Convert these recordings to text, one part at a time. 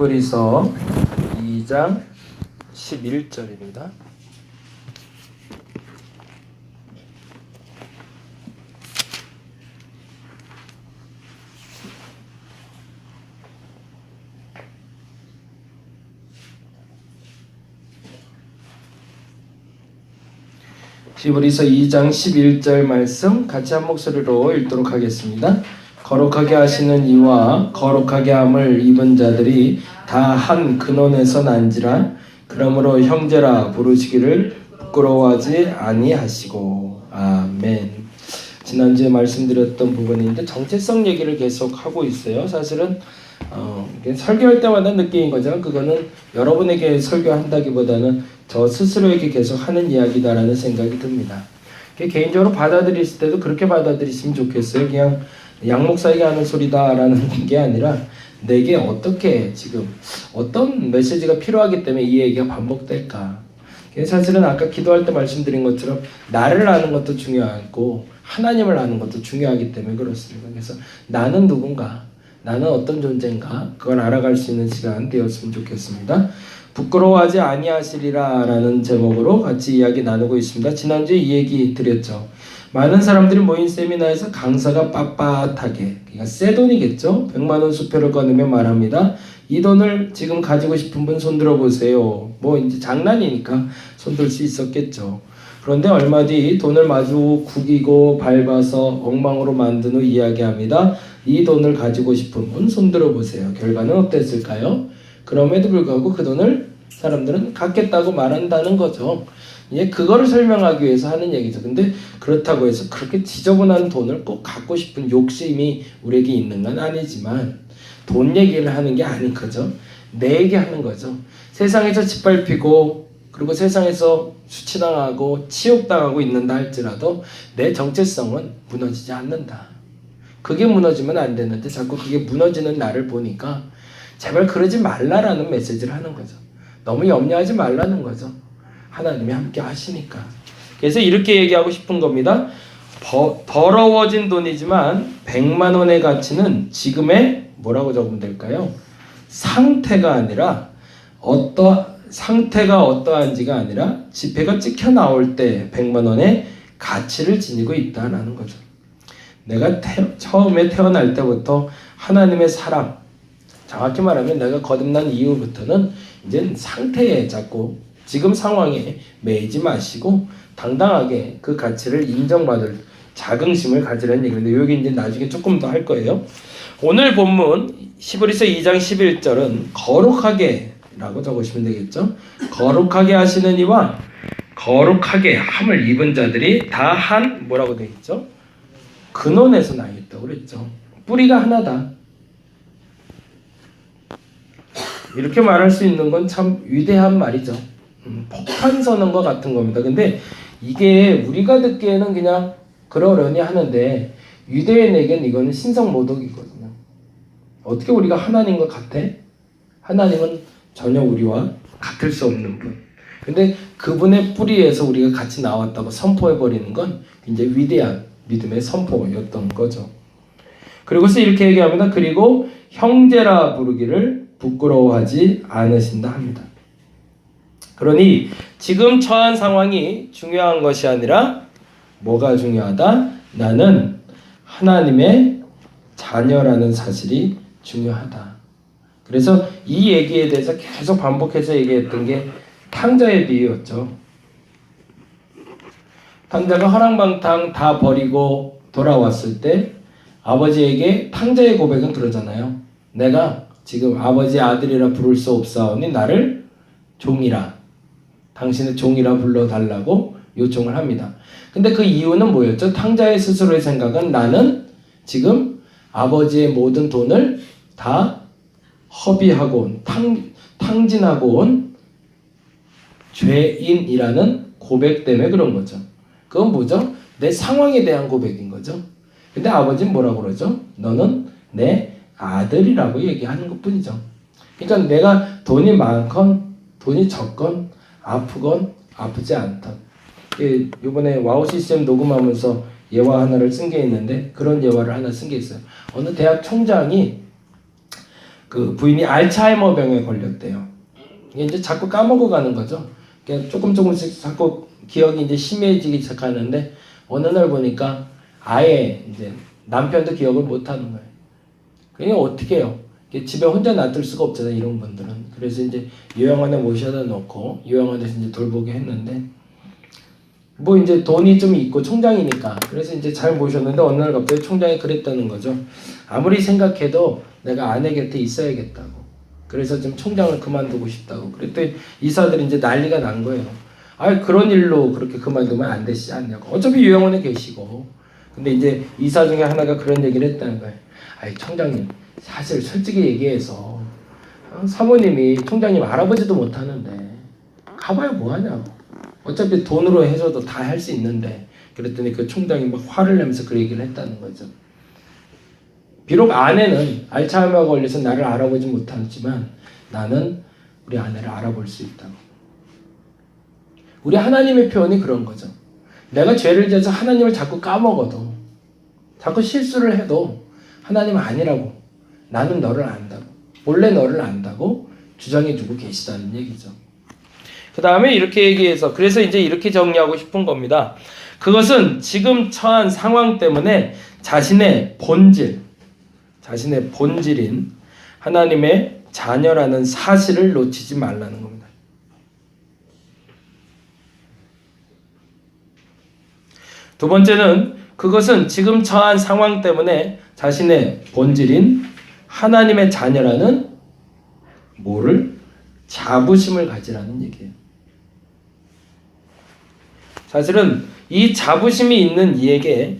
히브리서 2장 11절입니다. 히브리서 2장 11절 말씀 같이 한 목소리로 읽도록 하겠습니다. 거룩하게 하시는 이와 거룩하게 함을 입은 자들이 다 한 근원에서 난지라. 그러므로 형제라 부르시기를 부끄러워하지 아니하시고. 아멘. 지난주에 말씀드렸던 부분인데 정체성 얘기를 계속 하고 있어요. 사실은 설교할 때마다 느끼는 거지만 그거는 여러분에게 설교한다기보다는 저 스스로에게 계속 하는 이야기다라는 생각이 듭니다. 개인적으로 받아들이실 때도 그렇게 받아들이시면 좋겠어요. 그냥 양 목사에게 하는 소리다라는 게 아니라 내게 어떻게 지금 어떤 메시지가 필요하기 때문에 이 얘기가 반복될까. 사실은 아까 기도할 때 말씀드린 것처럼 나를 아는 것도 중요하고 하나님을 아는 것도 중요하기 때문에 그렇습니다. 그래서 나는 누군가, 나는 어떤 존재인가, 그걸 알아갈 수 있는 시간 되었으면 좋겠습니다. 부끄러워하지 아니하시리라 라는 제목으로 같이 이야기 나누고 있습니다. 지난주에 이 얘기 드렸죠. 많은 사람들이 모인 세미나에서 강사가 빳빳하게, 그러니까 새 돈이겠죠. 100만 원 수표를 꺼내며 말합니다. 이 돈을 지금 가지고 싶은 분 손들어 보세요. 뭐 이제 장난이니까 손들 수 있었겠죠. 그런데 얼마 뒤 돈을 마주 구기고 밟아서 엉망으로 만든 후 이야기합니다. 이 돈을 가지고 싶은 분 손들어 보세요. 결과는 어땠을까요? 그럼에도 불구하고 그 돈을 사람들은 갖겠다고 말한다는 거죠. 예, 그거를 설명하기 위해서 하는 얘기죠. 근데 그렇다고 해서 그렇게 지저분한 돈을 꼭 갖고 싶은 욕심이 우리에게 있는 건 아니지만 돈 얘기를 하는 게 아닌 거죠. 내 얘기 하는 거죠. 세상에서 짓밟히고 그리고 세상에서 수치당하고 치욕당하고 있는다 할지라도 내 정체성은 무너지지 않는다. 그게 무너지면 안 되는데 자꾸 그게 무너지는 나를 보니까 제발 그러지 말라라는 메시지를 하는 거죠. 너무 염려하지 말라는 거죠. 하나님이 함께 하시니까. 그래서 이렇게 얘기하고 싶은 겁니다. 더러워진 돈이지만 100만 원의 가치는 지금의 뭐라고 적으면 될까요? 상태가 아니라 상태가 어떠한지가 아니라 지폐가 찍혀 나올 때 100만 원의 가치를 지니고 있다라는 거죠. 내가 처음에 태어날 때부터 하나님의 사랑, 정확히 말하면 내가 거듭난 이후부터는 이제 상태에 자꾸 지금 상황에 매이지 마시고 당당하게 그 가치를 인정받을 자긍심을 가지라는 얘기인데 여기 이제 나중에 조금 더 할 거예요. 오늘 본문 히브리서 2장 11절은 거룩하게 라고 적으시면 되겠죠. 거룩하게 하시는 이와 거룩하게 함을 입은 자들이 다 한 뭐라고 되어 있죠? 근원에서 나 있다고 그랬죠. 뿌리가 하나다. 이렇게 말할 수 있는 건 참 위대한 말이죠. 폭탄 선언과 같은 겁니다. 근데 이게 우리가 듣기에는 그냥 그러려니 하는데 유대인에겐 이거는 신성모독이거든요. 어떻게 우리가 하나님과 같아? 하나님은 전혀 우리와 같을 수 없는 분. 근데 그분의 뿌리에서 우리가 같이 나왔다고 선포해버리는 건 굉장히 위대한 믿음의 선포였던 거죠. 그리고서 이렇게 얘기합니다. 그리고 형제라 부르기를 부끄러워하지 않으신다 합니다. 그러니 지금 처한 상황이 중요한 것이 아니라 뭐가 중요하다? 나는 하나님의 자녀라는 사실이 중요하다. 그래서 이 얘기에 대해서 계속 반복해서 얘기했던 게 탕자의 비유였죠. 탕자가 허랑방탕 다 버리고 돌아왔을 때 아버지에게 탕자의 고백은 그러잖아요. 내가 지금 아버지의 아들이라 부를 수 없사오니 나를 종이라, 당신의 종이라 불러달라고 요청을 합니다. 근데 그 이유는 뭐였죠? 탕자의 스스로의 생각은 나는 지금 아버지의 모든 돈을 다 허비하고 온, 탕진하고 온 죄인이라는 고백 때문에 그런 거죠. 그건 뭐죠? 내 상황에 대한 고백인 거죠. 근데 아버지는 뭐라고 그러죠? 너는 내 아들이라고 얘기하는 것뿐이죠. 그러니까 내가 돈이 많건 돈이 적건 아프건 아프지 않던, 이번에 와우 CCM 녹음하면서 예화 하나를 쓴 게 있는데 그런 예화를 하나 쓴 게 있어요. 어느 대학 총장이 그 부인이 알츠하이머 병에 걸렸대요. 이게 이제 자꾸 까먹어가는 거죠. 그러니까 조금씩 자꾸 기억이 이제 심해지기 시작하는데 어느 날 보니까 아예 이제 남편도 기억을 못 하는 거예요. 그러니까 어떻게 해요? 집에 혼자 놔둘 수가 없잖아요, 이런 분들은. 그래서 이제 요양원에 모셔다 놓고 요양원에서 이제 돌보게 했는데 뭐 이제 돈이 좀 있고 총장이니까 그래서 이제 잘 모셨는데 어느 날 갑자기 총장이 그랬다는 거죠. 아무리 생각해도 내가 아내 곁에 있어야겠다고. 그래서 좀 총장을 그만두고 싶다고. 그랬더니 이사들이 이제 난리가 난 거예요. 아, 그런 일로 그렇게 그만두면 안 되시지 않냐고. 어차피 요양원에 계시고. 근데 이제 이사 중에 하나가 그런 얘기를 했다는 거예요. 아이, 총장님, 사실 솔직히 얘기해서 사모님이 총장님 알아보지도 못하는데 가봐야 뭐하냐고. 어차피 돈으로 해줘도 다 할 수 있는데. 그랬더니 그 총장이 막 화를 내면서 그 얘기를 했다는 거죠. 비록 아내는 알츠하이머가 걸려서 나를 알아보지 못하지만 나는 우리 아내를 알아볼 수 있다고. 우리 하나님의 표현이 그런 거죠. 내가 죄를 지어서 하나님을 자꾸 까먹어도 자꾸 실수를 해도 하나님은 아니라고. 나는 너를 안다고. 원래 너를 안다고 주장해주고 계시다는 얘기죠. 그 다음에 이렇게 얘기해서 그래서 이제 이렇게 정리하고 싶은 겁니다. 그것은 지금 처한 상황 때문에 자신의 본질인 하나님의 자녀라는 사실을 놓치지 말라는 겁니다. 두 번째는 그것은 지금 처한 상황 때문에 자신의 본질인 하나님의 자녀라는 자부심을 가지라는 얘기예요. 사실은 이 자부심이 있는 이에게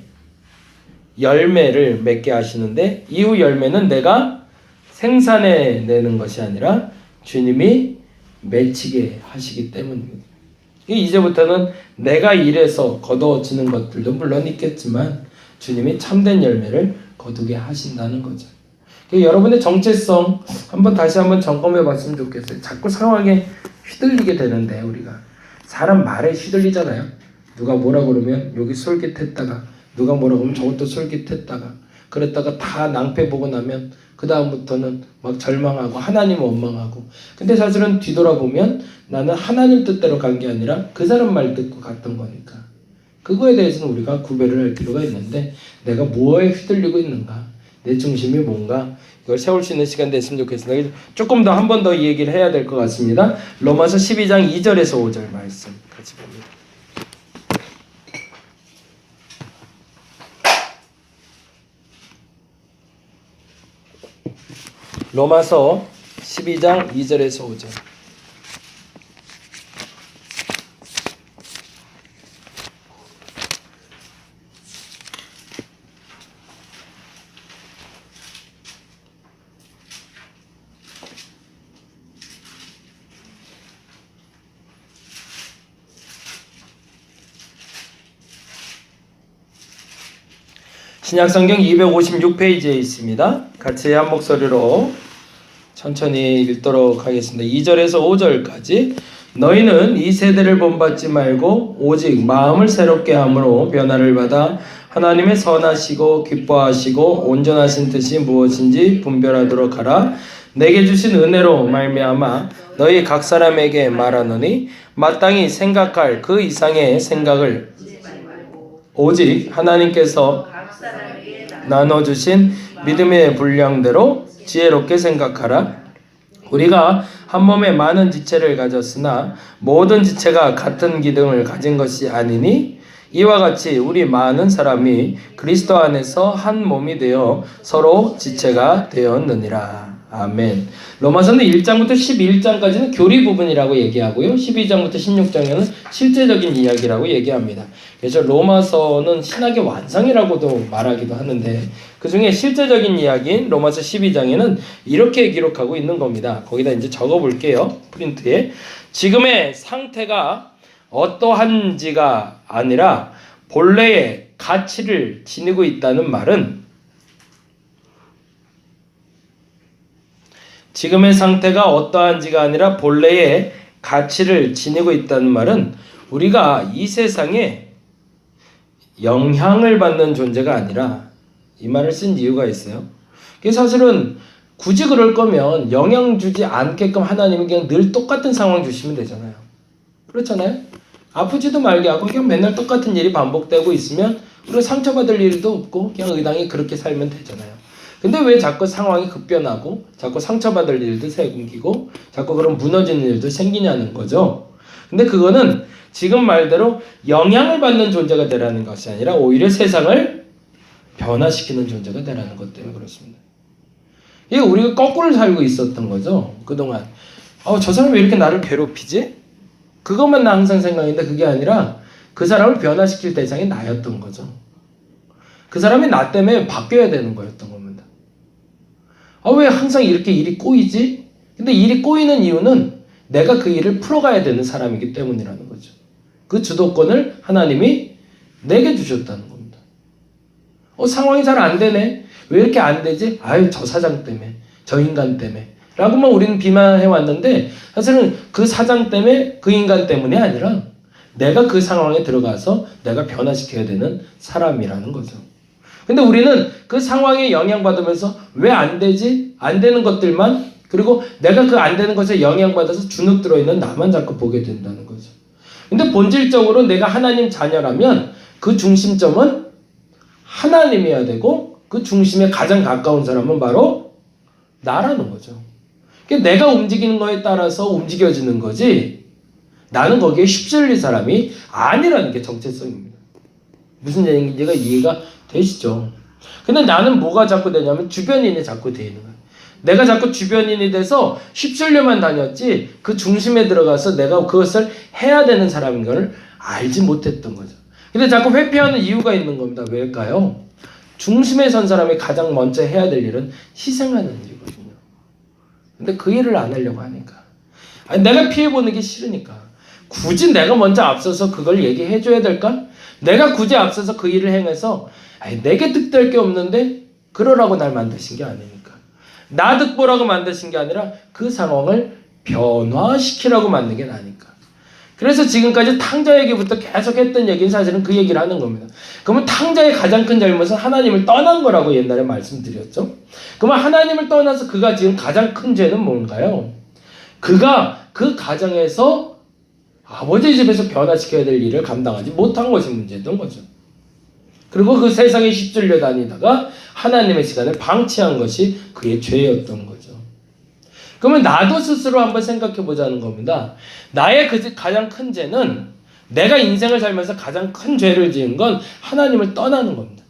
열매를 맺게 하시는데 이후 열매는 내가 생산해내는 것이 아니라 주님이 맺히게 하시기 때문입니다. 이제부터는 내가 일해서 거두어지는 것들도 물론 있겠지만 주님이 참된 열매를 거두게 하신다는 거죠. 여러분의 정체성 다시 한번 점검해 봤으면 좋겠어요. 자꾸 상황에 휘둘리게 되는데 우리가 사람 말에 휘둘리잖아요. 누가 뭐라 그러면 여기 솔깃했다가 누가 뭐라 그러면 저것도 솔깃했다가 그랬다가 다 낭패 보고 나면 그 다음부터는 막 절망하고 하나님 원망하고. 근데 사실은 뒤돌아보면 나는 하나님 뜻대로 간 게 아니라 그 사람 말 듣고 갔던 거니까 그거에 대해서는 우리가 구별을 할 필요가 있는데 내가 뭐에 휘둘리고 있는가, 내 중심이 뭔가, 이걸 세울 수 있는 시간 됐으면 좋겠습니다. 조금 더 한 번 더 이 얘기를 해야 될 것 같습니다. 로마서 12장 2절에서 5절 말씀 같이 봅니다. 로마서 12장 2절에서 5절. 신약성경 256페이지에 있습니다. 같이 한 목소리로 천천히 읽도록 하겠습니다. 2절에서 5절까지. 너희는 이 세대를 본받지 말고 오직 마음을 새롭게 함으로 변화를 받아 하나님의 선하시고 기뻐하시고 온전하신 뜻이 무엇인지 분별하도록 하라. 내게 주신 은혜로 말미암아 너희 각 사람에게 말하노니 마땅히 생각할 그 이상의 생각을 오직 하나님께서 나눠주신 믿음의 분량대로 지혜롭게 생각하라. 우리가 한 몸에 많은 지체를 가졌으나 모든 지체가 같은 기능을 가진 것이 아니니 이와 같이 우리 많은 사람이 그리스도 안에서 한 몸이 되어 서로 지체가 되었느니라. 아멘. 로마서는 1장부터 11장까지는 교리 부분이라고 얘기하고요. 12장부터 16장에는 실제적인 이야기라고 얘기합니다. 그래서 로마서는 신학의 완성이라고도 말하기도 하는데 그 중에 실제적인 이야기인 로마서 12장에는 이렇게 기록하고 있는 겁니다. 거기다 이제 적어 볼게요. 프린트에. 지금의 상태가 어떠한지가 아니라 본래의 가치를 지니고 있다는 말은 지금의 상태가 어떠한지가 아니라 본래의 가치를 지니고 있다는 말은 우리가 이 세상에 영향을 받는 존재가 아니라 이 말을 쓴 이유가 있어요. 사실은 굳이 그럴 거면 영향 주지 않게끔 하나님이 그냥 늘 똑같은 상황 주시면 되잖아요. 그렇잖아요? 아프지도 말게 하고 그냥 맨날 똑같은 일이 반복되고 있으면 우리가 상처받을 일도 없고 그냥 의당히 그렇게 살면 되잖아요. 근데 왜 자꾸 상황이 급변하고 자꾸 상처받을 일도 생기고 자꾸 그런 무너지는 일도 생기냐는 거죠. 근데 그거는 지금 말대로 영향을 받는 존재가 되라는 것이 아니라 오히려 세상을 변화시키는 존재가 되라는 것 때문에 그렇습니다. 이게 우리가 거꾸로 살고 있었던 거죠. 그동안 저 사람이 왜 이렇게 나를 괴롭히지? 그것만 나 항상 생각했는데 그게 아니라 그 사람을 변화시킬 대상이 나였던 거죠. 그 사람이 나 때문에 바뀌어야 되는 거였던 겁니다. 왜 항상 이렇게 일이 꼬이지? 근데 일이 꼬이는 이유는 내가 그 일을 풀어가야 되는 사람이기 때문이라는 거죠. 그 주도권을 하나님이 내게 주셨다는 겁니다. 상황이 잘 안 되네. 왜 이렇게 안 되지? 저 사장 때문에, 저 인간 때문에 라고만 우리는 비난해 왔는데 사실은 그 사장 때문에, 그 인간 때문이 아니라 내가 그 상황에 들어가서 내가 변화시켜야 되는 사람이라는 거죠. 근데 우리는 그 상황에 영향받으면서 왜 안 되지? 안 되는 것들만, 그리고 내가 그 안 되는 것에 영향받아서 주눅 들어있는 나만 자꾸 보게 된다는 거죠. 근데 본질적으로 내가 하나님 자녀라면 그 중심점은 하나님이어야 되고 그 중심에 가장 가까운 사람은 바로 나라는 거죠. 내가 움직이는 거에 따라서 움직여지는 거지 나는 거기에 휩쓸릴 사람이 아니라는 게 정체성입니다. 무슨 얘기인지가 이해가 되시죠? 근데 나는 뭐가 자꾸 되냐면 주변인이 자꾸 되는 거예요. 내가 자꾸 주변인이 돼서 휩쓸려만 다녔지 그 중심에 들어가서 내가 그것을 해야 되는 사람인 걸 알지 못했던 거죠. 근데 자꾸 회피하는 이유가 있는 겁니다. 왜일까요? 중심에 선 사람이 가장 먼저 해야 될 일은 희생하는 일이거든요. 근데 그 일을 안 하려고 하니까. 내가 피해보는 게 싫으니까. 굳이 내가 먼저 앞서서 그걸 얘기해줘야 될까? 내가 굳이 앞서서 그 일을 행해서 내게 득될 게 없는데 그러라고 날 만드신 게 아니니까. 나 득보라고 만드신 게 아니라 그 상황을 변화시키라고 만든 게 나니까. 그래서 지금까지 탕자 얘기부터 계속 했던 얘기는 사실은 그 얘기를 하는 겁니다. 그러면 탕자의 가장 큰 잘못은 하나님을 떠난 거라고 옛날에 말씀드렸죠. 그러면 하나님을 떠나서 그가 지금 가장 큰 죄는 뭔가요? 그가 그 가정에서 아버지 집에서 변화시켜야 될 일을 감당하지 못한 것이 문제였던 거죠. 그리고 그 세상에 휩쓸려 다니다가 하나님의 시간을 방치한 것이 그의 죄였던 거죠. 그러면 나도 스스로 한번 생각해 보자는 겁니다. 나의 가장 큰 죄는 내가 인생을 살면서 가장 큰 죄를 지은 건 하나님을 떠나는 겁니다.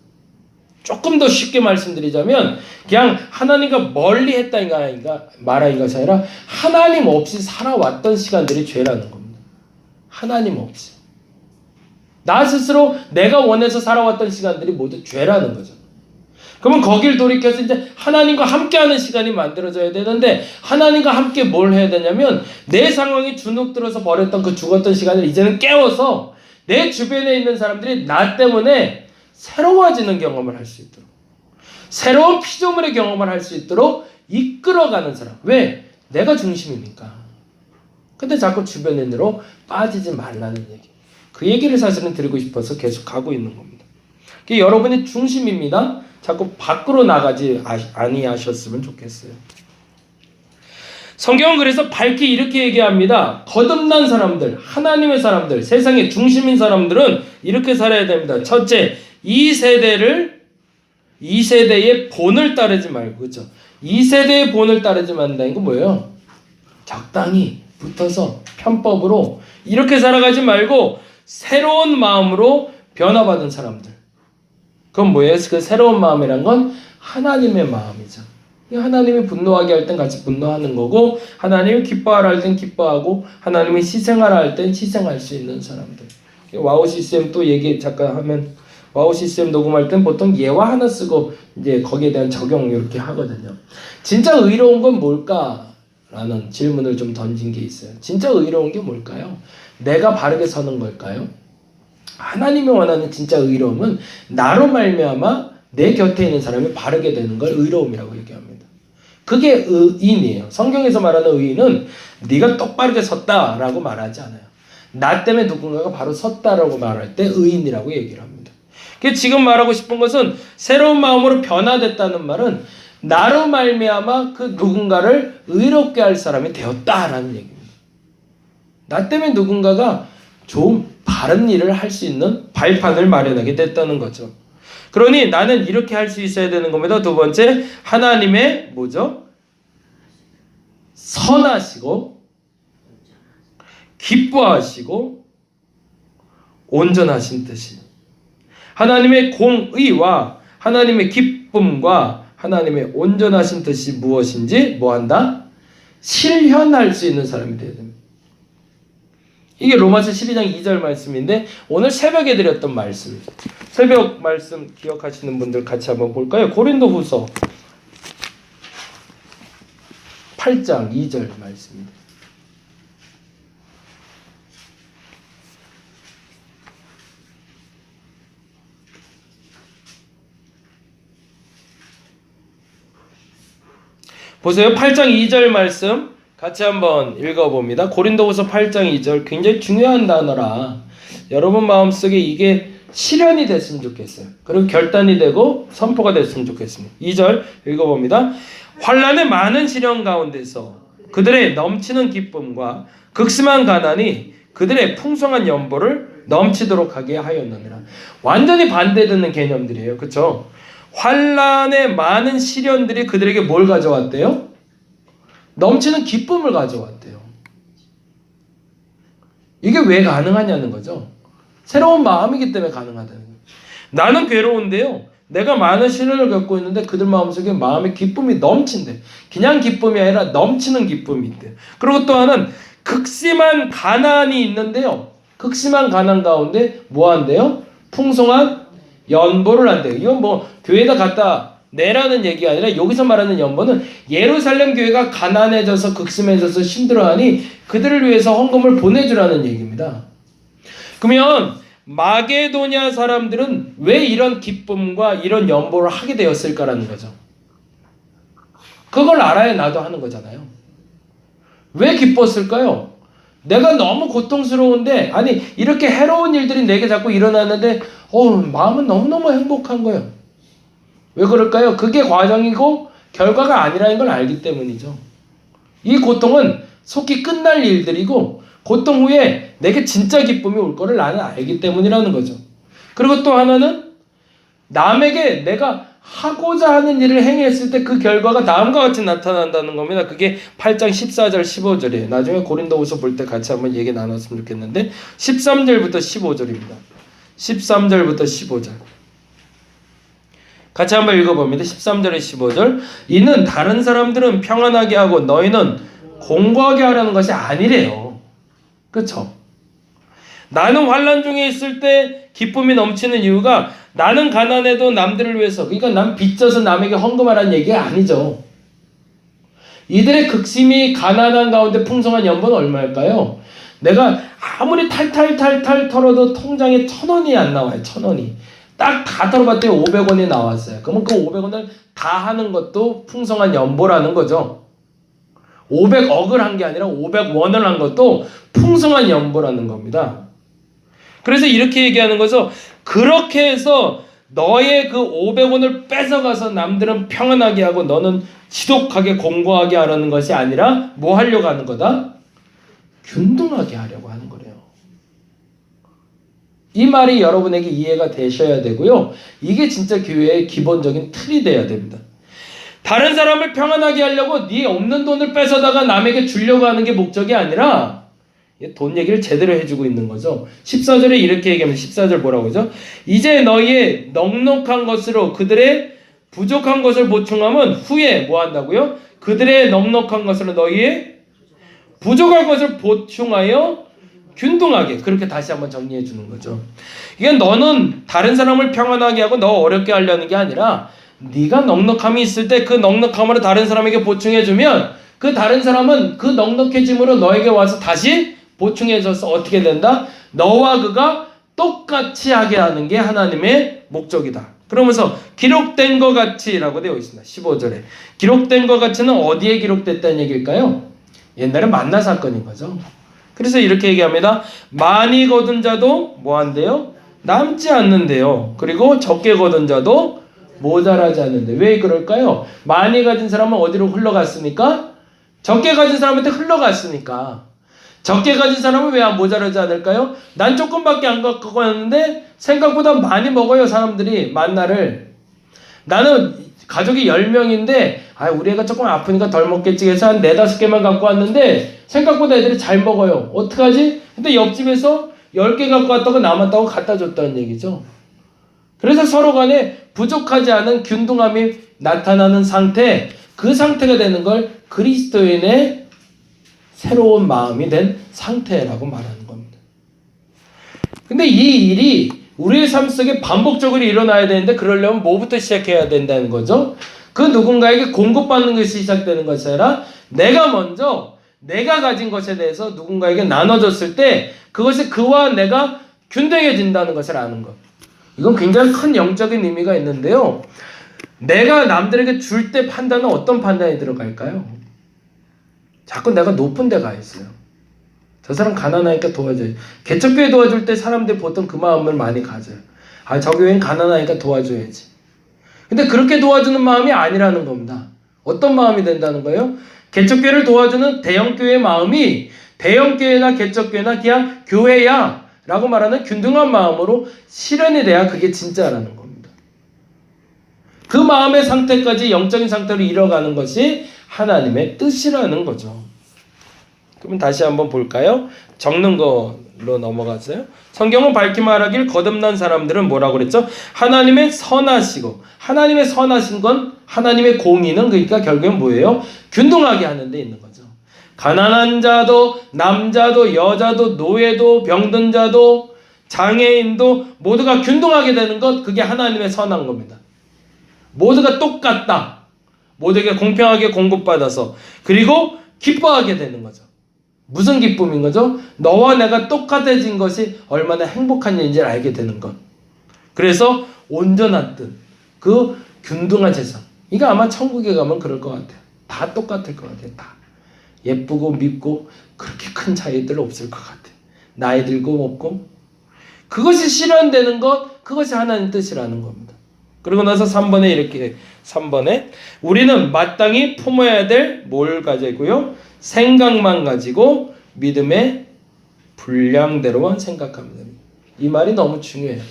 조금 더 쉽게 말씀드리자면 그냥 하나님과 멀리 했다인가 말아인 것이 아니라 하나님 없이 살아왔던 시간들이 죄라는 겁니다. 하나님 없이. 나 스스로 내가 원해서 살아왔던 시간들이 모두 죄라는 거죠. 그러면 거길 돌이켜서 이제 하나님과 함께하는 시간이 만들어져야 되는데 하나님과 함께 뭘 해야 되냐면 내 상황이 주눅 들어서 버렸던 그 죽었던 시간을 이제는 깨워서 내 주변에 있는 사람들이 나 때문에 새로워지는 경험을 할 수 있도록 새로운 피조물의 경험을 할 수 있도록 이끌어가는 사람. 왜? 내가 중심이니까. 근데 자꾸 주변인으로 빠지지 말라는 얘기. 그 얘기를 사실은 드리고 싶어서 계속 가고 있는 겁니다. 여러분이 중심입니다. 자꾸 밖으로 나가지 아니하셨으면 좋겠어요. 성경은 그래서 밝게 이렇게 얘기합니다. 거듭난 사람들, 하나님의 사람들, 세상의 중심인 사람들은 이렇게 살아야 됩니다. 첫째, 이 세대의 본을 따르지 말고, 그렇죠? 이 세대의 본을 따르지 말는다는 건 뭐예요? 적당히 붙어서 편법으로 이렇게 살아가지 말고 새로운 마음으로 변화받은 사람들. 그건 뭐예요? 그 새로운 마음이란 건 하나님의 마음이죠. 하나님이 분노하게 할 땐 같이 분노하는 거고 하나님이 기뻐하라 할 땐 기뻐하고 하나님이 희생하라 할 땐 희생할 수 있는 사람들. 와우 CCM 또 얘기 잠깐 하면 와우 CCM 녹음할 땐 보통 예화 하나 쓰고 이제 거기에 대한 적용 이렇게 하거든요. 진짜 의로운 건 뭘까라는 질문을 좀 던진 게 있어요. 진짜 의로운 게 뭘까요? 내가 바르게 서는 걸까요? 하나님이 원하는 진짜 의로움은 나로 말미암아 내 곁에 있는 사람이 바르게 되는 걸 의로움이라고 얘기합니다. 그게 의인이에요. 성경에서 말하는 의인은 네가 똑바르게 섰다라고 말하지 않아요. 나 때문에 누군가가 바로 섰다라고 말할 때 의인이라고 얘기를 합니다. 지금 말하고 싶은 것은 새로운 마음으로 변화됐다는 말은 나로 말미암아 그 누군가를 의롭게 할 사람이 되었다라는 얘기입니다. 나 때문에 누군가가 좀 바른 일을 할 수 있는 발판을 마련하게 됐다는 거죠. 그러니 나는 이렇게 할 수 있어야 되는 겁니다. 두 번째, 하나님의 뭐죠? 선하시고 기뻐하시고 온전하신 뜻이, 하나님의 공의와 하나님의 기쁨과 하나님의 온전하신 뜻이 무엇인지 뭐한다? 실현할 수 있는 사람이 되어야 됩니다. 이게 로마서 12장 2절 말씀인데 오늘 새벽에 드렸던 말씀입니다. 새벽 말씀 기억하시는 분들 같이 한번 볼까요? 고린도후서 8장 2절 말씀입니다. 보세요. 8장 2절 말씀 같이 한번 읽어봅니다. 고린도후서 8장 2절 굉장히 중요한 단어라 여러분 마음속에 이게 실현이 됐으면 좋겠어요. 그리고 결단이 되고 선포가 됐으면 좋겠습니다. 2절 읽어봅니다. 환난의 많은 시련 가운데서 그들의 넘치는 기쁨과 극심한 가난이 그들의 풍성한 연보를 넘치도록 하게 하였느니라. 완전히 반대되는 개념들이에요. 그렇죠? 환난의 많은 시련들이 그들에게 뭘 가져왔대요? 넘치는 기쁨을 가져왔대요. 이게 왜 가능하냐는 거죠. 새로운 마음이기 때문에 가능하다는 거예요. 나는 괴로운데요, 내가 많은 시련을 겪고 있는데 그들 마음속에 마음의 기쁨이 넘친대. 그냥 기쁨이 아니라 넘치는 기쁨이 있대요. 그리고 또 하나는 극심한 가난이 있는데요, 극심한 가난 가운데 뭐 한대요? 풍성한 연보를 한대요. 이건 뭐 교회에다 갖다 내라는 얘기가 아니라 여기서 말하는 연보는 예루살렘 교회가 가난해져서 극심해져서 힘들어하니 그들을 위해서 헌금을 보내주라는 얘기입니다. 그러면 마게도냐 사람들은 왜 이런 기쁨과 이런 연보를 하게 되었을까라는 거죠. 그걸 알아야 나도 하는 거잖아요. 왜 기뻤을까요? 내가 너무 고통스러운데, 아니 이렇게 해로운 일들이 내게 자꾸 일어나는데 마음은 너무너무 행복한 거예요. 왜 그럴까요? 그게 과정이고 결과가 아니라는 걸 알기 때문이죠. 이 고통은 속히 끝날 일들이고 고통 후에 내게 진짜 기쁨이 올 거를 나는 알기 때문이라는 거죠. 그리고 또 하나는 남에게 내가 하고자 하는 일을 행했을 때 그 결과가 다음과 같이 나타난다는 겁니다. 그게 8장 14절 15절이에요. 나중에 고린도후서 볼 때 같이 한번 얘기 나눴으면 좋겠는데 13절부터 15절입니다. 13절부터 15절 같이 한번 읽어봅니다. 13절에 15절. 이는 다른 사람들은 평안하게 하고 너희는 공고하게 하라는 것이 아니래요. 그렇죠? 나는 환난 중에 있을 때 기쁨이 넘치는 이유가 나는 가난해도 남들을 위해서, 그러니까 난 빚져서 남에게 헌금하라는 얘기가 아니죠. 이들의 극심히 가난한 가운데 풍성한 연보는 얼마일까요? 내가 아무리 탈탈탈탈 털어도 통장에 1,000원이 안 나와요. 1,000원이. 딱 다 털어봤더니 500원이 나왔어요. 그러면 그 500원을 다 하는 것도 풍성한 연보라는 거죠. 500억을 한 게 아니라 500원을 한 것도 풍성한 연보라는 겁니다. 그래서 이렇게 얘기하는 거죠. 그렇게 해서 너의 그 500원을 뺏어가서 남들은 평안하게 하고 너는 지독하게 공고하게 하라는 것이 아니라 뭐 하려고 하는 거다? 균등하게 하려고 하는 거래요. 이 말이 여러분에게 이해가 되셔야 되고요. 이게 진짜 교회의 기본적인 틀이 돼야 됩니다. 다른 사람을 평안하게 하려고 네 없는 돈을 뺏어다가 남에게 주려고 하는 게 목적이 아니라, 돈 얘기를 제대로 해주고 있는 거죠. 14절에 이렇게 얘기하면 14절 뭐라고 하죠? 이제 너희의 넉넉한 것으로 그들의 부족한 것을 보충하면 후에 뭐 한다고요? 그들의 넉넉한 것으로 너희의 부족한 것을 보충하여 균등하게, 그렇게 다시 한번 정리해 주는 거죠. 이게 너는 다른 사람을 평안하게 하고 너 어렵게 하려는 게 아니라 네가 넉넉함이 있을 때 그 넉넉함으로 다른 사람에게 보충해 주면 그 다른 사람은 그 넉넉해짐으로 너에게 와서 다시 보충해줘서 어떻게 된다? 너와 그가 똑같이 하게 하는 게 하나님의 목적이다. 그러면서 기록된 것 같이라고 되어 있습니다. 15절에. 기록된 것 같이는 어디에 기록됐다는 얘기일까요? 옛날에 만나 사건인 거죠. 그래서 이렇게 얘기합니다. 많이 거둔 자도 뭐 한대요? 남지 않는데요. 그리고 적게 거둔 자도 모자라지 않는데. 왜 그럴까요? 많이 가진 사람은 어디로 흘러갔습니까? 적게 가진 사람한테 흘러갔으니까. 적게 가진 사람은 왜 모자라지 않을까요? 난 조금밖에 안 갖고 왔는데 생각보다 많이 먹어요, 사람들이 만나를. 나는 가족이 10명인데 우리 애가 조금 아프니까 덜 먹겠지 해서 한 4-5개만 갖고 왔는데 생각보다 애들이 잘 먹어요. 어떡하지? 근데 옆집에서 10개 갖고 왔다고 남았다고 갖다 줬다는 얘기죠. 그래서 서로 간에 부족하지 않은 균등함이 나타나는 상태, 그 상태가 되는 걸 그리스도인의 새로운 마음이 된 상태라고 말하는 겁니다. 근데 이 일이 우리의 삶 속에 반복적으로 일어나야 되는데 그러려면 뭐부터 시작해야 된다는 거죠? 그 누군가에게 공급받는 것이 시작되는 것이 아니라 내가 먼저 내가 가진 것에 대해서 누군가에게 나눠줬을 때 그것이 그와 내가 균등해진다는 것을 아는 것. 이건 굉장히 큰 영적인 의미가 있는데요. 내가 남들에게 줄 때 판단은 어떤 판단이 들어갈까요? 자꾸 내가 높은 데 가 있어요. 저 사람 가난하니까 도와줘요. 개척교회 도와줄 때 사람들이 보통 그 마음을 많이 가져요. 저 교회는 가난하니까 도와줘야지. 근데 그렇게 도와주는 마음이 아니라는 겁니다. 어떤 마음이 된다는 거예요? 개척교회를 도와주는 대형교회의 마음이 대형교회나 개척교회나 그냥 교회야 라고 말하는 균등한 마음으로 실현이 돼야 그게 진짜라는 겁니다. 그 마음의 상태까지 영적인 상태로 이뤄가는 것이 하나님의 뜻이라는 거죠. 그러면 다시 한번 볼까요? 적는 걸로 넘어가세요. 성경은 밝히 말하길 거듭난 사람들은 뭐라고 그랬죠? 하나님의 선하시고, 하나님의 선하신 건 하나님의 공의는 그러니까 결국엔 뭐예요? 균등하게 하는 데 있는 거죠. 가난한 자도 남자도 여자도 노예도 병든 자도 장애인도 모두가 균등하게 되는 것, 그게 하나님의 선한 겁니다. 모두가 똑같다. 모두에게 공평하게 공급받아서 그리고 기뻐하게 되는 거죠. 무슨 기쁨인 거죠? 너와 내가 똑같아진 것이 얼마나 행복한 일인지를 알게 되는 것. 그래서 온전한 뜻, 그 균등한 세상. 이거 아마 천국에 가면 그럴 것 같아요. 다 똑같을 것 같아요. 다 예쁘고 밉고 그렇게 큰 차이들 없을 것 같아요. 나이 들고 먹고 그것이 실현되는 것, 그것이 하나님 뜻이라는 겁니다. 그리고 나서 3번에 이렇게 3번에 우리는 마땅히 품어야 될 뭘 가지고 있고요? 생각만 가지고 믿음의 분량대로만 생각하면 됩니다. 이 말이 너무 중요해요.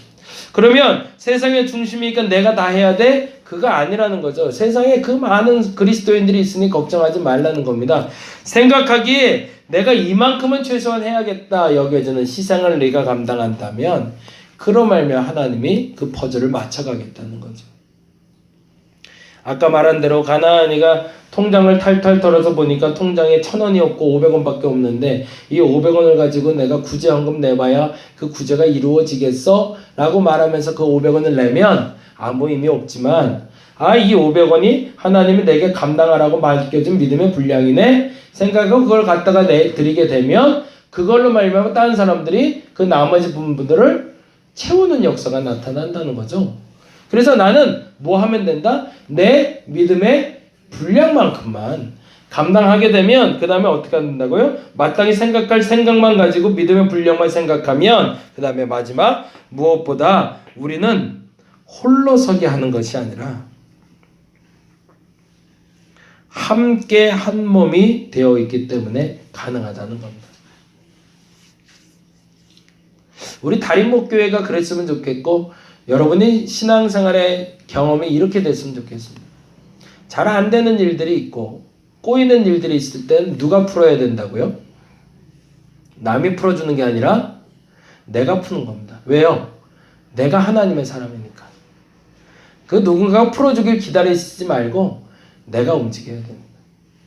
그러면 세상의 중심이니까 내가 다 해야 돼? 그거 아니라는 거죠. 세상에 그 많은 그리스도인들이 있으니 걱정하지 말라는 겁니다. 생각하기에 내가 이만큼은 최소한 해야겠다 여겨지는 시상을 네가 감당한다면 그로 말미암아 하나님이 그 퍼즐을 맞춰가겠다는 거죠. 아까 말한 대로 가나안이가 통장을 탈탈 털어서 보니까 통장에 1,000원이 없고 500원밖에 없는데 이 500원을 가지고 내가 구제헌금 내봐야 그 구제가 이루어지겠어? 라고 말하면서 그 500원을 내면 아무 의미 없지만 이 500원이 하나님이 내게 감당하라고 맡겨준 믿음의 분량이네 생각하고 그걸 갖다가 드리게 되면 그걸로 말미암아 다른 사람들이 그 나머지 부분들을 채우는 역사가 나타난다는 거죠. 그래서 나는 뭐 하면 된다? 내 믿음의 분량만큼만 감당하게 되면 그 다음에 어떻게 한다고요? 마땅히 생각할 생각만 가지고 믿음의 분량만 생각하면 그 다음에 마지막 무엇보다 우리는 홀로 서게 하는 것이 아니라 함께 한 몸이 되어 있기 때문에 가능하다는 겁니다. 우리 다림목교회가 그랬으면 좋겠고 여러분이 신앙생활의 경험이 이렇게 됐으면 좋겠습니다. 잘 안 되는 일들이 있고 꼬이는 일들이 있을 땐 누가 풀어야 된다고요? 남이 풀어주는 게 아니라 내가 푸는 겁니다. 왜요? 내가 하나님의 사람이니까. 그 누군가가 풀어주길 기다리지 말고 내가 움직여야 됩니다.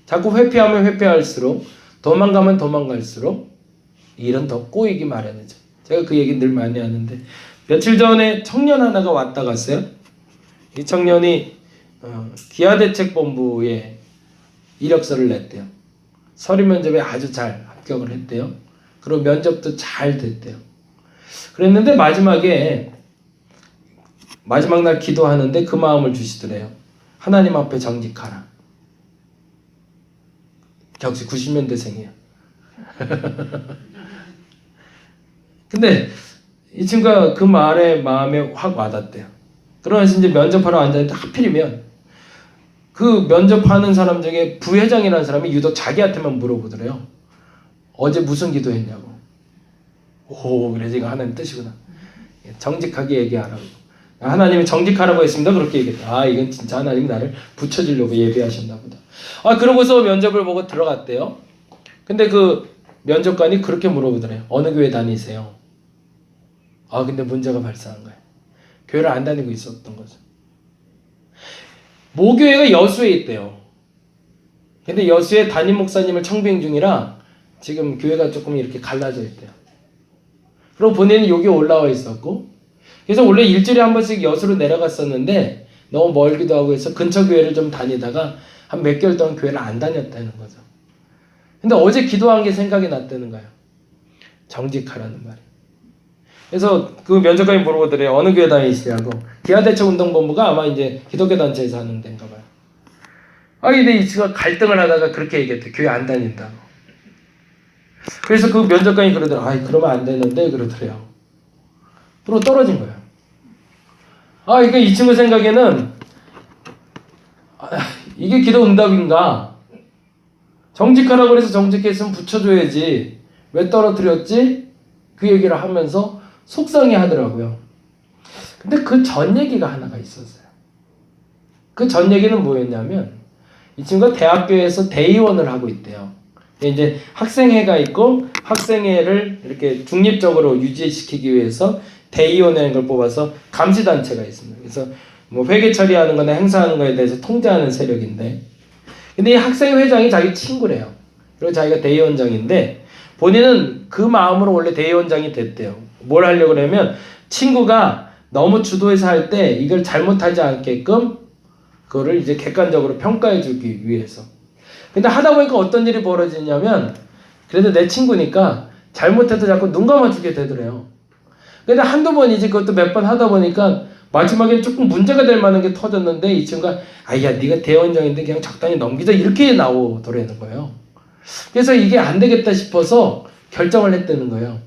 자꾸 회피하면 회피할수록 도망가면 도망갈수록 일은 더 꼬이기 마련이죠. 제가 그 얘기 늘 많이 하는데 며칠 전에 청년 하나가 왔다 갔어요. 이 청년이 기아대책본부에 이력서를 냈대요. 서류 면접에 아주 잘 합격을 했대요. 그리고 면접도 잘 됐대요. 그랬는데 마지막 날 기도하는데 그 마음을 주시더래요. 하나님 앞에 정직하라. 역시 90년대생이에요. 근데 이 친구가 그 말에 마음에 확 와닿대요. 그러면서 이제 면접하러 앉아있는데 하필이면 그 면접하는 사람 중에 부회장이라는 사람이 유독 자기한테만 물어보더래요. 어제 무슨 기도했냐고. 오, 그래서 이거 하나님 뜻이구나. 정직하게 얘기하라고. 하나님이 정직하라고 했습니다. 그렇게 얘기했다. 아, 이건 진짜 하나님이 나를 붙여주려고 예비하셨나 보다. 아, 그러고서 면접을 보고 들어갔대요. 근데 그 면접관이 그렇게 물어보더래요. 어느 교회 다니세요? 아, 근데 문제가 발생한 거예요. 교회를 안 다니고 있었던 거죠. 모교회가 여수에 있대요. 근데 여수에 담임 목사님을 청빙 중이라 지금 교회가 조금 이렇게 갈라져 있대요. 그리고 본인은 여기 올라와 있었고, 그래서 원래 일주일에 한 번씩 여수로 내려갔었는데 너무 멀기도 하고 해서 근처 교회를 좀 다니다가 한 몇 개월 동안 교회를 안 다녔다는 거죠. 근데 어제 기도한 게 생각이 났다는 거예요. 정직하라는 말이. 그래서 그 면접관이 물어보더래요. 어느 교회 다니시냐고. 기아대책운동본부가 아마 이제 기독교 단체에서 하는 데인가 봐요. 아, 근데 이 친구가 갈등을 하다가 그렇게 얘기했대. 교회 안 다닌다고. 그래서 그 면접관이 그러더라고요. 아, 그러면 안 되는데 그러더래요. 그러고 떨어진 거예요. 아, 그러니까 이 친구 생각에는 이게 기도 응답인가? 정직하라고 그래서 정직했으면 붙여줘야지. 왜 떨어뜨렸지? 그 얘기를 하면서 속상해 하더라고요. 근데 그 전 얘기가 하나가 있었어요. 그 전 얘기는 뭐였냐면 이 친구가 대학교에서 대의원을 하고 있대요. 이제 학생회가 있고 학생회를 이렇게 중립적으로 유지시키기 위해서 대의원이라는 걸 뽑아서 감시단체가 있습니다. 그래서 뭐 회계 처리하는 거나 행사하는 거에 대해서 통제하는 세력인데, 근데 이 학생회장이 자기 친구래요. 그리고 자기가 대의원장인데 본인은 그 마음으로 원래 대의원장이 됐대요. 뭘 하려고 그러면 친구가 너무 주도해서 할 때 이걸 잘못하지 않게끔 그거를 이제 객관적으로 평가해 주기 위해서. 근데 하다 보니까 어떤 일이 벌어지냐면 그래도 내 친구니까 잘못해도 자꾸 눈 감아주게 되더래요. 근데 한두 번이지 그것도 몇 번 하다 보니까 마지막에 조금 문제가 될 만한 게 터졌는데 이 친구가 아야 네가 대원장인데 그냥 적당히 넘기자 이렇게 나오더라는 거예요. 그래서 이게 안 되겠다 싶어서 결정을 했다는 거예요.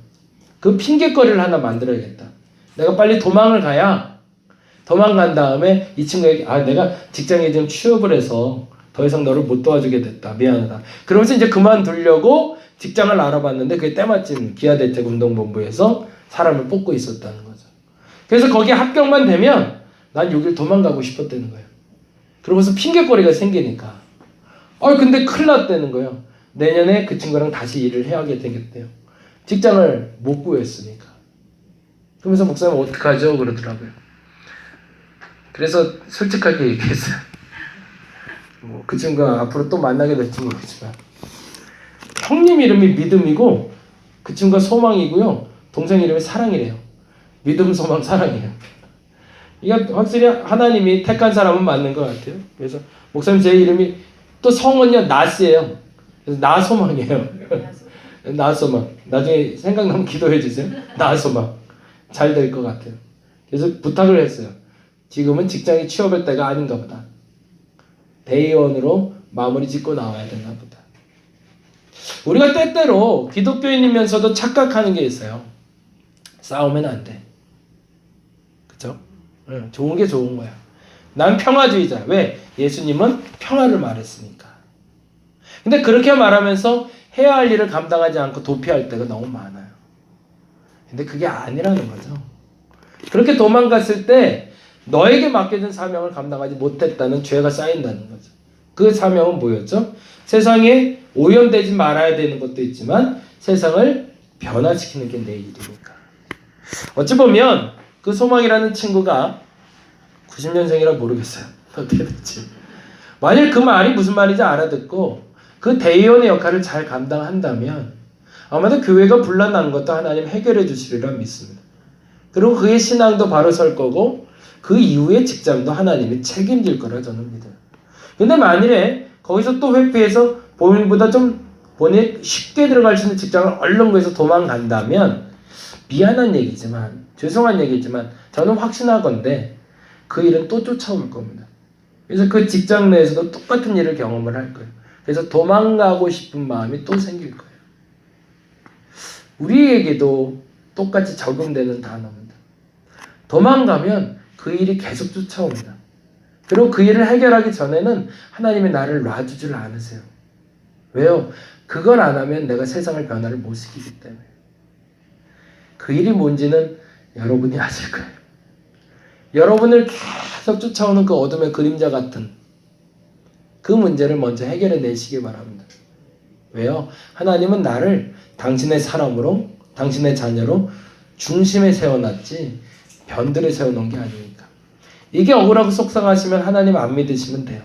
그 핑계거리를 하나 만들어야겠다. 내가 빨리 도망을 가야 도망간 다음에 이 친구에게 아 내가 직장에 좀 취업을 해서 더 이상 너를 못 도와주게 됐다. 미안하다. 그러면서 이제 그만두려고 직장을 알아봤는데 그게 때마침 기아대책운동본부에서 사람을 뽑고 있었다는 거죠. 그래서 거기에 합격만 되면 난 여길 도망가고 싶었다는 거예요. 그러면서 핑계거리가 생기니까 근데 큰일 났다는 거예요. 내년에 그 친구랑 다시 일을 해야게 되겠대요. 직장을 못 구했으니까. 그러면서 목사님 어떡하죠? 그러더라고요. 그래서 솔직하게 얘기했어요. 그 친구가 앞으로 또 만나게 될지 모르겠지만 형님 이름이 믿음이고 그 친구가 소망이고요. 동생 이름이 사랑이래요. 믿음, 소망, 사랑이에요. 이게 확실히 하나님이 택한 사람은 맞는 것 같아요. 그래서 목사님 제 이름이 또 성은요 나스예요. 그래서 나소망이에요. 나소망. 나중에 생각나면 기도해 주세요. 나소망. 잘 될 것 같아요. 그래서 부탁을 했어요. 지금은 직장에 취업할 때가 아닌가 보다. 대의원으로 마무리 짓고 나와야 되나 보다. 우리가 때때로 기독교인이면서도 착각하는 게 있어요. 싸우면 안 돼. 그쵸? 좋은 게 좋은 거야. 난 평화주의자. 왜? 예수님은 평화를 말했으니까. 근데 그렇게 말하면서 해야 할 일을 감당하지 않고 도피할 때가 너무 많아요. 근데 그게 아니라는 거죠. 그렇게 도망갔을 때 너에게 맡겨진 사명을 감당하지 못했다는 죄가 쌓인다는 거죠. 그 사명은 뭐였죠? 세상에 오염되지 말아야 되는 것도 있지만 세상을 변화시키는 게 내 일이니까. 어찌 보면 그 소망이라는 친구가 90년생이라 모르겠어요. 어떻게 될지. 만일 그 말이 무슨 말인지 알아듣고 그 대의원의 역할을 잘 감당한다면 아마도 교회가 분란난 것도 하나님 해결해 주시리라 믿습니다. 그리고 그의 신앙도 바로 설 거고 그 이후의 직장도 하나님이 책임질 거라 저는 믿어요. 근데 만일에 거기서 또 회피해서 본인보다 좀 본인이 쉽게 들어갈 수 있는 직장을 얼른 구해서 도망간다면 미안한 얘기지만 죄송한 얘기지만 저는 확신하건대 그 일은 또 쫓아올 겁니다. 그래서 그 직장 내에서도 똑같은 일을 경험을 할 거예요. 그래서 도망가고 싶은 마음이 또 생길 거예요. 우리에게도 똑같이 적용되는 단어입니다. 도망가면 그 일이 계속 쫓아옵니다. 그리고 그 일을 해결하기 전에는 하나님이 나를 놔주질 않으세요. 왜요? 그걸 안 하면 내가 세상을 변화를 못 시키기 때문에. 그 일이 뭔지는 여러분이 아실 거예요. 여러분을 계속 쫓아오는 그 어둠의 그림자 같은 그 문제를 먼저 해결해 내시기 바랍니다. 왜요? 하나님은 나를 당신의 사람으로, 당신의 자녀로 중심에 세워놨지 변들에 세워놓은 게 아니니까. 이게 억울하고 속상하시면 하나님 안 믿으시면 돼요.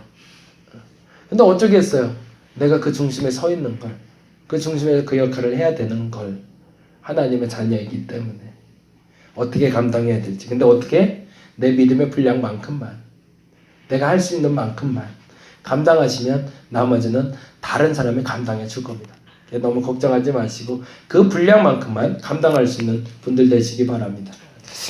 근데 어쩌겠어요? 내가 그 중심에 서 있는 걸, 그 중심에 그 역할을 해야 되는 걸, 하나님의 자녀이기 때문에 어떻게 감당해야 될지. 근데 어떻게? 내 믿음의 분량만큼만, 내가 할 수 있는 만큼만 감당하시면 나머지는 다른 사람이 감당해 줄 겁니다. 너무 걱정하지 마시고 그 분량만큼만 감당할 수 있는 분들 되시기 바랍니다.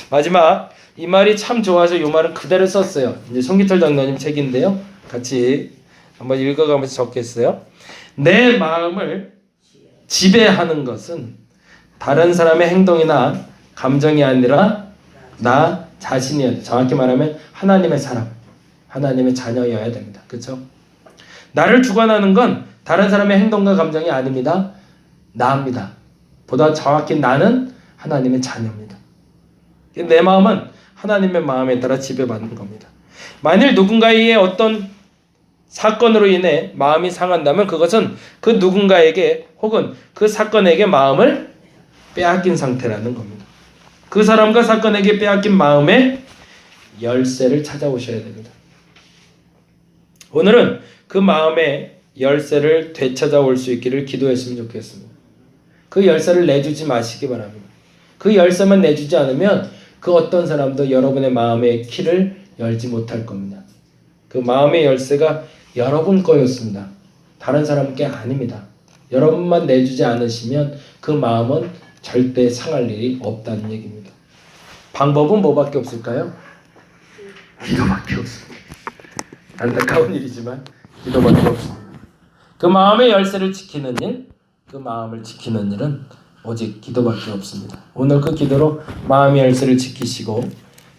마지막, 이 말이 참 좋아서 이 말은 그대로 썼어요. 이제 송기철 장로님 책인데요. 같이 한번 읽어가면서 적겠어요. 내 마음을 지배하는 것은 다른 사람의 행동이나 감정이 아니라 나 자신이어야 돼. 정확히 말하면 하나님의 사람, 하나님의 자녀여야 됩니다. 그렇죠? 나를 주관하는 건 다른 사람의 행동과 감정이 아닙니다. 나입니다. 보다 정확히 나는 하나님의 자녀입니다. 내 마음은 하나님의 마음에 따라 지배받는 겁니다. 만일 누군가의 어떤 사건으로 인해 마음이 상한다면 그것은 그 누군가에게 혹은 그 사건에게 마음을 빼앗긴 상태라는 겁니다. 그 사람과 사건에게 빼앗긴 마음의 열쇠를 찾아오셔야 됩니다. 오늘은 그 마음의 열쇠를 되찾아올 수 있기를 기도했으면 좋겠습니다. 그 열쇠를 내주지 마시기 바랍니다. 그 열쇠만 내주지 않으면 그 어떤 사람도 여러분의 마음의 키를 열지 못할 겁니다. 그 마음의 열쇠가 여러분 거였습니다. 다른 사람 게 아닙니다. 여러분만 내주지 않으시면 그 마음은 절대 상할 일이 없다는 얘기입니다. 방법은 뭐밖에 없을까요? 기도밖에 없습니다. 안타까운 일이지만 기도밖에 없습니다. 그 마음의 열쇠를 지키는 일, 그 마음을 지키는 일은 오직 기도밖에 없습니다. 오늘 그 기도로 마음의 열쇠를 지키시고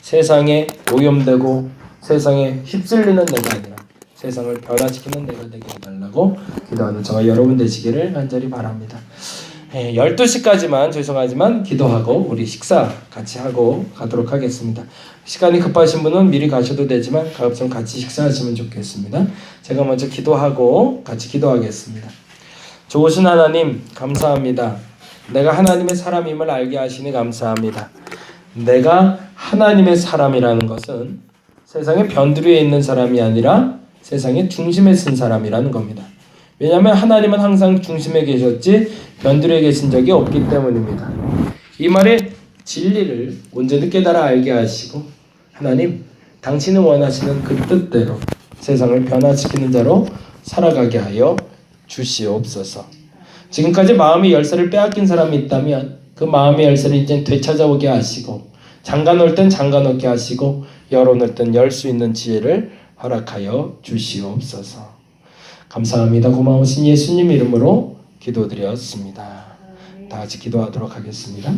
세상에 오염되고 세상에 휩쓸리는 내가 아니라 세상을 변화시키는 내가 되게 해달라고 기도하는 저와 여러분 되시기를 간절히 바랍니다. 12시까지만 죄송하지만 기도하고 우리 식사 같이 하고 가도록 하겠습니다. 시간이 급하신 분은 미리 가셔도 되지만 가급적 같이 식사하시면 좋겠습니다. 제가 먼저 기도하고 같이 기도하겠습니다. 좋으신 하나님 감사합니다. 내가 하나님의 사람임을 알게 하시니 감사합니다. 내가 하나님의 사람이라는 것은 세상의 변두리에 있는 사람이 아니라 세상의 중심에 쓴 사람이라는 겁니다. 왜냐하면 하나님은 항상 중심에 계셨지 변두리에 계신 적이 없기 때문입니다. 이 말의 진리를 온전히 깨달아 알게 하시고 하나님 당신이 원하시는 그 뜻대로 세상을 변화시키는 자로 살아가게 하여 주시옵소서. 지금까지 마음의 열쇠를 빼앗긴 사람이 있다면 그 마음의 열쇠를 이제 되찾아오게 하시고 잠가놓을 땐 잠가놓게 하시고 열어놓을 땐 열 수 있는 지혜를 허락하여 주시옵소서. 감사합니다. 고마우신 예수님 이름으로 기도드렸습니다. 다 같이 기도하도록 하겠습니다.